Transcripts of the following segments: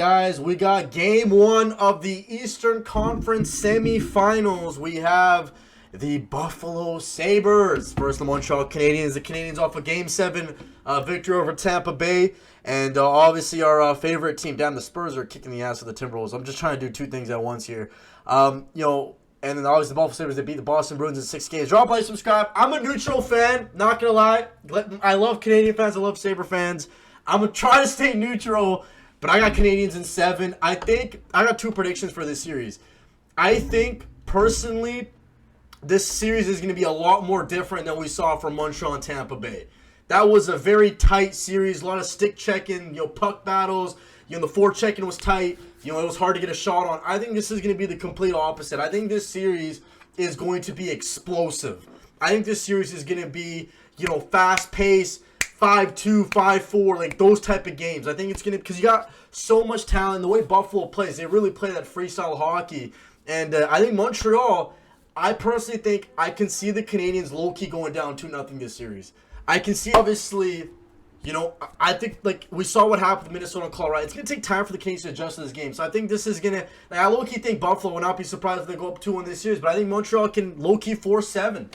Guys, we got game one of the Eastern Conference semifinals. We have the Buffalo Sabres versus the Montreal Canadiens. The Canadiens off a Game 7 victory over Tampa Bay. And obviously our favorite team, damn, the Spurs are kicking the ass of the Timberwolves. I'm just trying to do two things at once here. And then obviously the Buffalo Sabres, they beat the Boston Bruins in 6 games. Drop, like, subscribe. I'm a neutral fan, not going to lie. I love Canadian fans, I love Sabre fans. I'm going to try to stay neutral. But I got Canadiens in 7. I think I got 2 predictions for this series. I think, personally, this series is going to be a lot more different than we saw from Montreal and Tampa Bay. That was a very tight series, a lot of stick checking, puck battles. The forechecking was tight. It was hard to get a shot on. I think this is going to be the complete opposite. I think this series is going to be explosive. I think this series is going to be, fast-paced. 5-2, 5-4, like those type of games. I think it's going to, because you got so much talent. The way Buffalo plays, they really play that freestyle hockey. And I think Montreal, I personally think I can see the Canadiens low-key going down 2-0 this series. I can see, obviously, I think, like, we saw what happened with Minnesota and Colorado. It's going to take time for the Canadiens to adjust to this game. So I think this is going to, I low-key think Buffalo will not be surprised if they go up 2-1 this series. But I think Montreal can low-key force 7.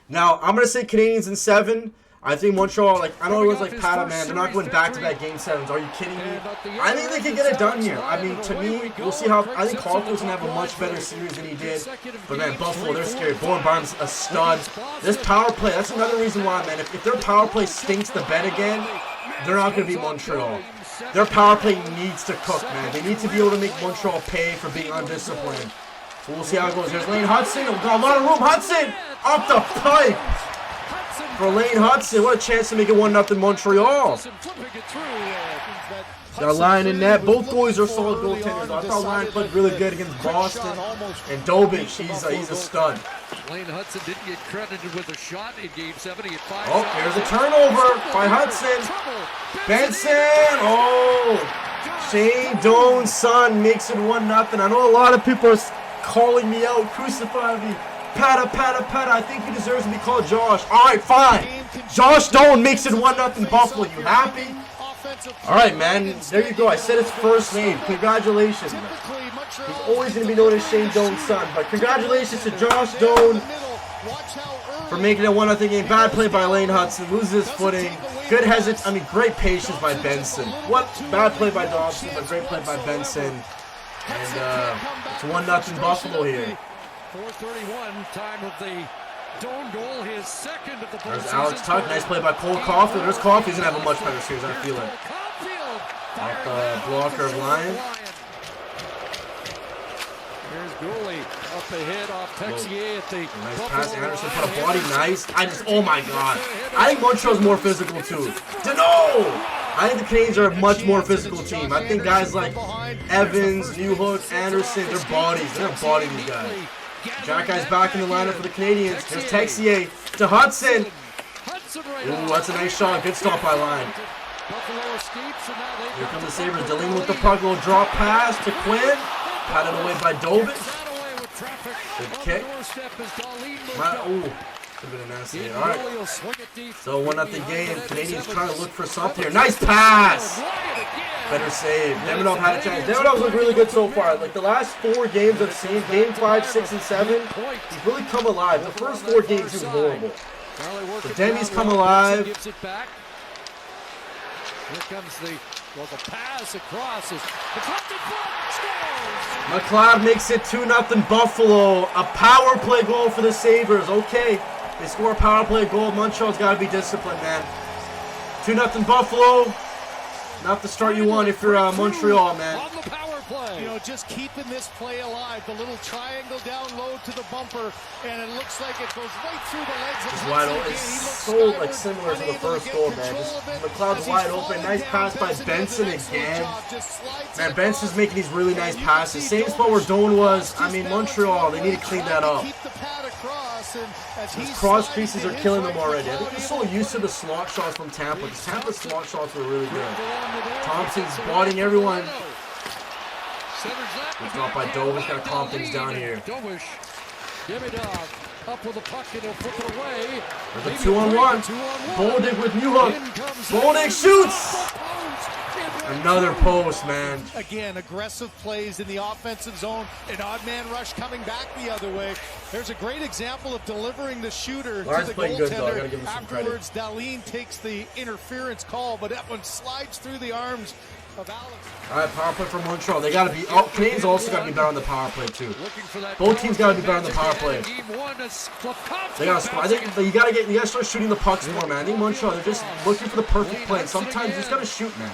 Now, I'm going to say Canadiens in 7. I think Montreal, I know it was like Pata, man. They're not going back-to-back Game 7s. Are you kidding me? I think they can get it done here. I mean, to me, we'll see how. I think Caulfield's going to have a much better series than he did. But, man, Buffalo, they're scary. Bowen Barnes, a stud. This power play, that's another reason why, man. If their power play stinks the bed again, they're not going to beat Montreal. Their power play needs to cook, man. They need to be able to make Montreal pay for being undisciplined. So we'll see how it goes. There's Lane Hudson. We've got a lot of room. Hudson! Off the pipe! For Lane Hudson, what a chance to make it 1-0 Montreal. Got Lyon in net. Both goalies are solid goaltenders. I thought Lyon played really good against Boston. And Dobich, he's a stud. Lane Hudson didn't get credited with a shot in Game 7. He had 5 Oh, there's a turnover by Hudson. Benson. Oh, Shane Doan's son makes it 1-0. I know a lot of people are calling me out, crucifying me. Pata. I think he deserves to be called Josh. All right, fine. Josh Doan makes it 1-0 Buffalo. You happy? All right, man. There you go. I said his first name. Congratulations. He's always going to be known as Shane Doan's son. But congratulations to Josh Doan for making it 1-0 game. Bad play by Lane Hudson. Loses his footing. Good great patience by Benson. What bad play by Dobson, but great play by Benson. And it's 1-0 Buffalo here. 4:31, time of the Doan goal, his second of the postseason. There's Alex Tuck, nice play by Cole Caulfield. There's Caulfield, he's going to have a much better series, I feel it. Off the blocker of Lyon. Here's Gooley up ahead off Texier at the nice pass, Anderson put a body, nice. Oh my god. I think Montreal's more physical too. No! I think the Canadiens are a much more physical team. I think guys like Evans, Newhook, Anderson, they're bodies. They're bodying these guys. Jack guy's back in the lineup for the Canadiens. Here's Texier to Hudson. Ooh, that's a nice shot. Good stop by Lyon. Here come the Sabres. Dealing with the puck. Little drop pass to Quinn. Patted away by Dobich. Good kick. Ooh, could have been a nasty hit. All right. So 1-0 game. Canadiens trying to look for something here. Nice pass. Better save. Demidov had a chance. Demidov's looked really good so far. Like the last 4 games I've seen, Game 5, 6, and 7, he's really come alive. The first 4 games he was horrible. But Demi's come alive. Here comes the pass across. McLeod makes it 2-0 Buffalo. A power play goal for the Sabres. Okay, they score a power play goal. Montreal's got to be disciplined, man. 2-0 Buffalo. Not the start you want if you're Montreal, man. Just keeping this play alive. The little triangle down low to the bumper, and it looks like it goes right through the legs of Just wide open. It's so similar to the first goal, man. Just McLeod's wide open. Nice pass by Benson again. Man, Benson's making these really nice passes. Same spot where Doan was. I mean, Montreal, they need to clean that up. These cross creases are killing them already. I think they're so used to the slot shots from Tampa. Because Tampa's slot shots were really good. Thompson's bodying everyone. Good drop by Dobich. Got to calm things down here. Up with the puck and he'll flip it away. There's a 2-on-1. Boldick with Newhook. Boldick shoots. Another post, man. Again, aggressive plays in the offensive zone. An odd man rush coming back the other way. There's a great example of delivering the shooter to the playing good, though. I goaltender. gotta give him some Afterwards, Dahlin takes the interference call, but that one slides through the arms of Alex. All right, power play for Montreal. They got to be. Oh, Canadiens also got to be better on the power play too. Both teams got to be better on the power play. They got to score. I think you got to start shooting the pucks more, man. I think Montreal, they're just looking for the perfect play. And sometimes you just got to shoot, man.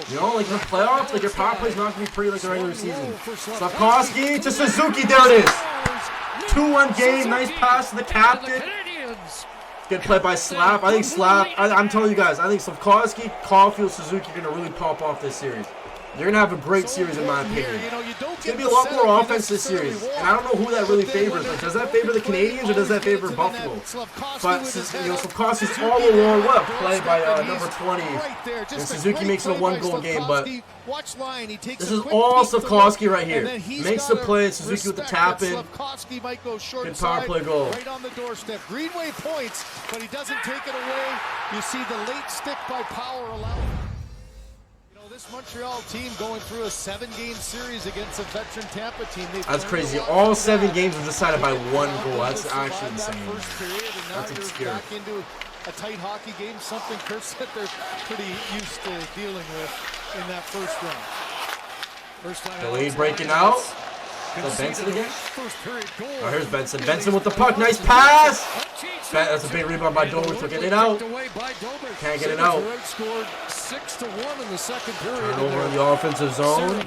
You know, like in the playoffs, like your power play is not going to be pretty like the regular season. Slavkovsky to Suzuki. There it is. 2-1 game. Nice pass to the captain. Good play by Slav. I think Slav, I'm telling you guys, I think Slavkovsky, Caulfield, Suzuki are going to really pop off this series. They're going to have a great series in my opinion. It's going to be a lot more offense this series. And I don't know who that really favors. Like, does that favor the Canadiens or does that favor Buffalo? But, you know, Slavkovsky's all along. What a play by number 20. And Suzuki makes it a 1-goal game. But this is all Slavkovsky right here. Makes the play. Suzuki with the tap-in. Good power play goal. Right on the doorstep. Greenway points, but he doesn't take it away. You see the late stick by Power allowing. This Montreal team going through a 7-game series against a veteran Tampa team. That's crazy. All 7 games were decided by 1 goal. That's actually insane. That's obscure. Back into a tight hockey game, something Kurt said they're pretty used to dealing with in that first round. The lead breaking out. Is that Benson again? Oh, here's Benson. Benson with the puck. Nice pass. That's a big rebound by Dover to get it out. Can't get it out. 6-1 in the second period. Turnover in the offensive zone.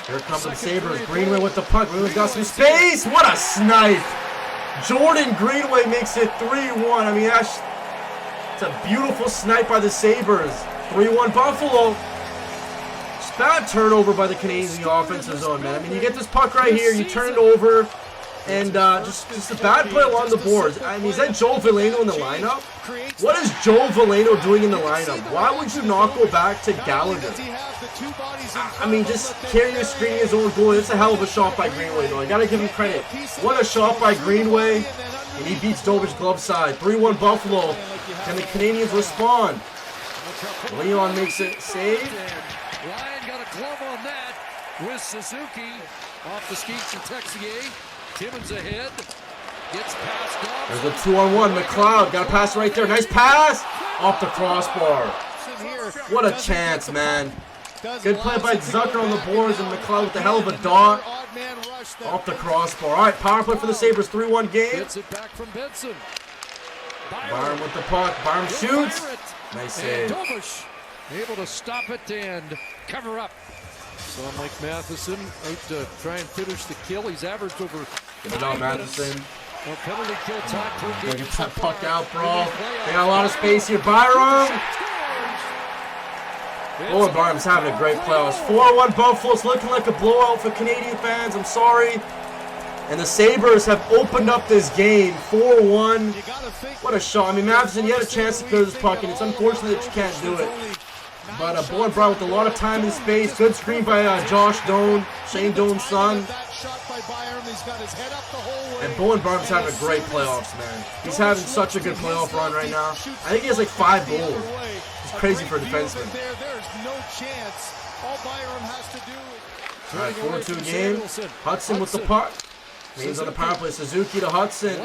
Here comes the Sabres. Greenway with the puck. Greenway's got some space. What a snipe. Jordan Greenway makes it 3-1. I mean, it's a beautiful snipe by the Sabres. 3-1 Buffalo. Just bad turnover by the Canadiens in the offensive zone, man. I mean, you get this puck right here, you turn it over, and just a bad play along the boards. I mean, is that Joel Veleno in the lineup? What is Joel Veleno doing in the lineup? Why would you not go back to Gallagher? I mean, just carrying and screening his own goal. It's a hell of a shot by Greenway, though. I gotta give him credit. What a shot by Greenway. And he beats Dover's glove side. 3-1 Buffalo. Can the Canadiens respond? Leon makes it save. Ryan got a glove on that with Suzuki. Off the skates and Texier. Timmons ahead. Gets passed off. There's a 2-on-1. McLeod got a pass right there. Nice pass. Off the crossbar. What a chance, man. Good play by Zucker on the boards and McLeod with the hell of a dot. Off the crossbar. All right, power play for the Sabres. 3-1 game. Gets it back from Benson. Byron with the puck. Byron shoots. Nice save. Dobush able to stop it and cover up. So Mike Matheson out to try and finish the kill. He's averaged over. Get it out, Matheson. Well, penalty kill time per game. Get that puck out, bro. They got a lot of space here. Byron. Owen Byron's having a great playoffs. 4-1 Buffalo. It's looking like a blowout for Canadian fans. I'm sorry. And the Sabres have opened up this game. 4-1. What a shot. I mean, Matheson, you had a chance to clear this puck, and it's unfortunate that you can't do it. But Bowen Brown with a lot of time and space. Good screen by Josh Doan, Shane Doan's son. And Bowen Brown's having a great playoffs, man. He's having such a good playoff run right now. I think he has like 5 goals. It's crazy for a defenseman. All right, 4-2 game. Hudson with the puck. He's on the power play. Suzuki to Hudson.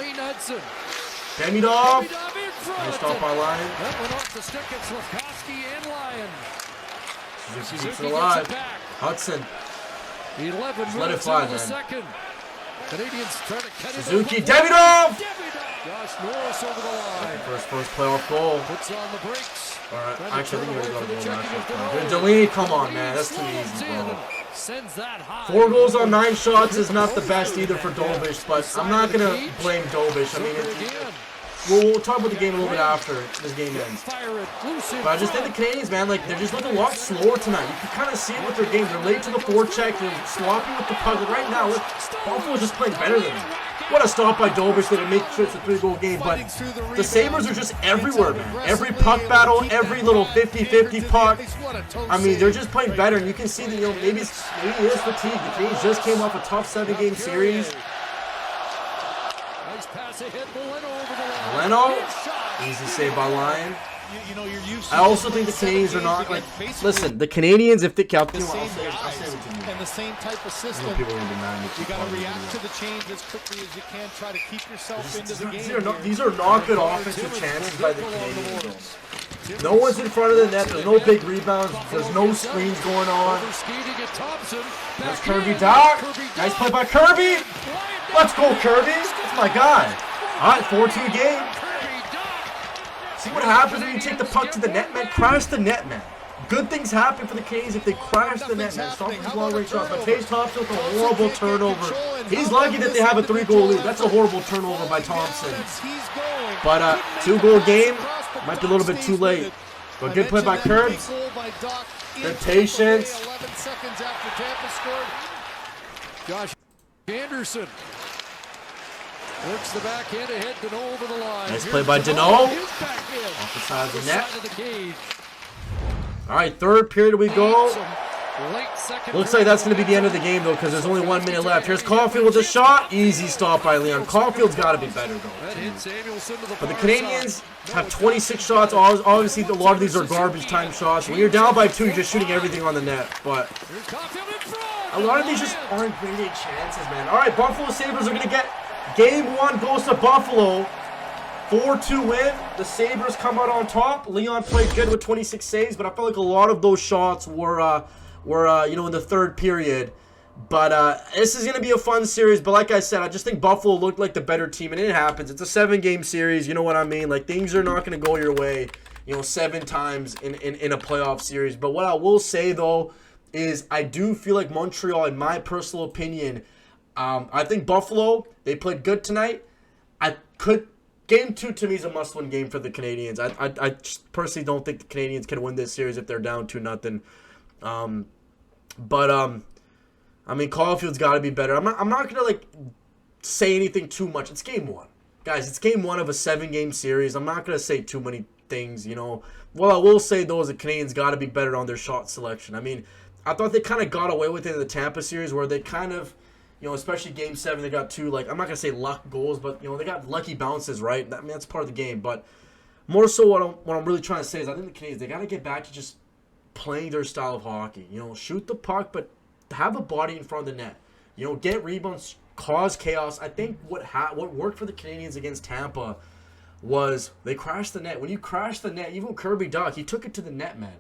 Demidov. Nice stop by Lyon. That went off the stick at Slavkovsky and Lyon. Suzuki keeps it alive. Hudson. 11 let it fly, man. Second. Canadiens trying to cut Suzuki. it. Demidov. Josh Norris over the line. First playoff goal. Puts on the brakes. All right, actually, I think we're going to go last. Delaney, come on, man. That's too easy, bro. Sends that high. 4 goals on 9 shots is not the best either for Dobish, but I'm not going to blame Dobish. I mean, we'll talk about the game a little bit after this game ends. But I just think the Canadiens, man, like, they're just looking a lot slower tonight. You can kind of see it with their game. They're late to the forecheck. They're sloppy with the puck. Like right now, look, Buffalo's just playing better than them. What a stop by Dobish that it makes sure it's a 3-goal game. But the Sabres are just everywhere, man. Every puck battle, every little 50-50 puck. I mean, they're just playing better. And you can see that, you know, maybe it is fatigue. The Canadiens just came off a tough 7-game series. Nice pass ahead, Leno over the line. Leno, easy save by Lyon. you know, you're used to I also think the Canadiens are not like. Listen, the Canadiens, if they kept the same I'll say guys it to you. and the same type of I system. know people are gonna be mad at me. You got to react to the change as quickly as you can. Try to keep yourself into the game. These are not good offensive chances by the Canadiens. No one's in front of the net. There's no big rebounds. There's no screens going on. There's Kirby Doc. Nice play by Kirby. Let's go, Kirby. That's my guy. All right, 4-2 game. See what happens when you take the puck to the net, man? Crash the net, man. Good things happen for the Canadiens if they crash the net, man. Stop these long-range shots. Matej Thompson with a horrible turnover. He's lucky that they have a 3-goal lead. That's a horrible turnover by Thompson. But 2-goal game might be a little bit too late. But good play by Kerbs. Good patience. 11 seconds after Tampa scored. Josh Anderson works the backhand ahead. Deneau over the line. Nice play by Deneau. Off the side of the net. All right, third period we go. Looks like that's going to be the end of the game, though, because there's only 1 minute left. Here's Caulfield with a shot. Easy stop by Leon. Caulfield's got to be better, though. But the Canadiens have 26 shots. Obviously, a lot of these are garbage time shots. When you're down by 2, you're just shooting everything on the net. But a lot of these just aren't great chances, man. All right, Buffalo Sabres are going to get game 1 goes to Buffalo. 4-2 win. The Sabres come out on top. Leon played good with 26 saves, but I felt like a lot of those shots were you know, in the third period. But this is going to be a fun series. But like I said, I just think Buffalo looked like the better team, and it happens. It's a 7-game series. You know what I mean? Like, things are not going to go your way, you know, 7 times in a playoff series. But what I will say, though, is I do feel like Montreal, in my personal opinion, I think Buffalo, they played good tonight. Game 2 to me is a must-win game for the Canadiens. I just personally don't think the Canadiens can win this series if they're down 2-0. I mean, Caulfield's got to be better. I'm not gonna like say anything too much. It's game 1, guys. It's game 1 of a 7-game series. I'm not gonna say too many things. You know, what I will say though is the Canadiens got to be better on their shot selection. I mean, I thought they kind of got away with it in the Tampa series where they kind of, you know, especially Game 7, they got 2, like, I'm not going to say luck goals, but, you know, they got lucky bounces, right? I mean, that's part of the game. But more so what I'm really trying to say is I think the Canadiens, they got to get back to just playing their style of hockey. You know, shoot the puck, but have a body in front of the net. You know, get rebounds, cause chaos. I think what worked for the Canadiens against Tampa was they crashed the net. When you crash the net, even Kirby Dach, he took it to the net, man.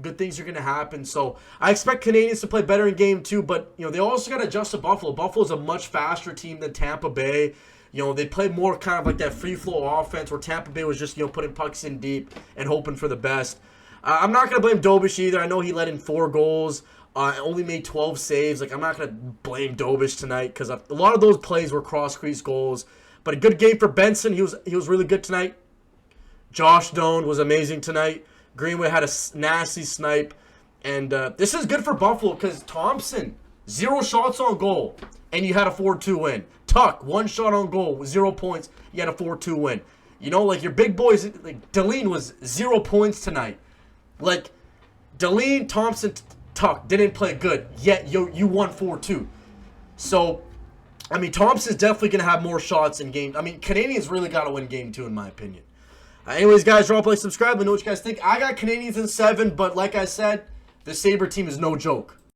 Good things are going to happen. So I expect Canadiens to play better in game 2, but, you know, they also got to adjust to Buffalo. Buffalo's a much faster team than Tampa Bay. You know, they play more kind of like that free-flow offense where Tampa Bay was just, you know, putting pucks in deep and hoping for the best. I'm not going to blame Dobish either. I know he let in 4 goals, only made 12 saves. Like, I'm not going to blame Dobish tonight because a lot of those plays were cross-crease goals. But a good game for Benson. He was really good tonight. Josh Doan was amazing tonight. Greenway had a nasty snipe. And this is good for Buffalo because Thompson, 0 shots on goal, and you had a 4-2 win. Tuck, 1 shot on goal, 0 points, you had a 4-2 win. You know, like, your big boys, like, Deline was 0 points tonight. Like, Deline, Thompson, Tuck didn't play good, yet you won 4-2. So, I mean, Thompson's definitely going to have more shots in game. I mean, Canadiens really got to win game 2, in my opinion. Anyways, guys, drop a like, subscribe. Let me know what you guys think. I got Canadiens in 7, but like I said, the Sabre team is no joke.